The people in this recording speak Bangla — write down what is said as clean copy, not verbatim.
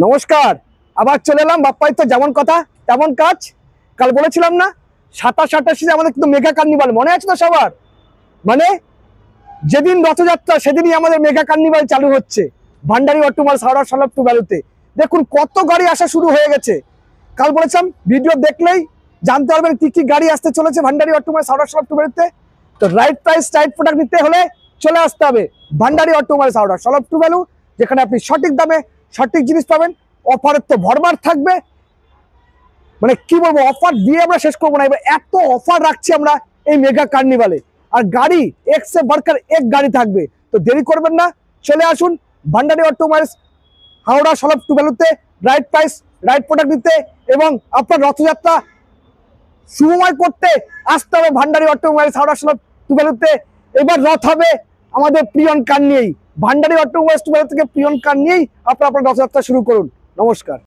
নমস্কার। আবার চলে এলাম বাপ্পাই তো যেমন কথা তেমন কাজ। কাল বলেছিলাম না 27-28 আমাদের কিন্তু মেগা কার্নিভাল, মনে আছে তো সবার? মানে যেদিন রথযাত্রা সেদিনই আমাদের মেগা কার্নিভাল চালু হচ্ছে ভান্ডারি অটোমালস হাওড়া সলভ টু ভ্যালুতে। দেখুন কত গাড়ি আসা শুরু হয়ে গেছে। কাল বলেছিলাম ভিডিও দেখলেই জানতে পারবেন কি কি গাড়ি আসতে চলেছে ভান্ডারি অটোমালস হাওড়া সলভ টু ভ্যালুতে। তো রাইট প্রাইস রাইট প্রোডাক্ট নিতে হলে চলে আসতে হবে ভান্ডারি অটোমালস হাওড়া সলভ টু ভ্যালু, যেখানে আপনি সঠিক দামে সঠিক জিনিস পাবেন। অফারের তো ভরমার থাকবে, মানে কি বলবো, অফার দিয়ে আমরা শেষ করবো না। এবার এত অফার রাখছি আমরা এই মেগা কার্নিভালে, আর গাড়ি এক সে বাড়কার এক গাড়ি থাকবে। তো দেরি করবেন না, চলে আসুন ভান্ডারি অটোমাইলস হাওড়া সলভ টু ভ্যালুতে রাইট প্রাইস রাইট প্রোডাক্ট নিতে, এবং আপনার রথযাত্রা সুময় করতে আসতে হবে ভান্ডারি অটোমাইলস হাওড়া সলভ টু ভ্যালুতে। এবার রথ হবে আমাদের প্রিয়ন কার নিয়েই, ভান্ডারি অটোমাইলস টু ভ্যালু থেকে প্রিয়ন কার নিয়েই আপনার রথযাত্রা শুরু করুন। নমস্কার।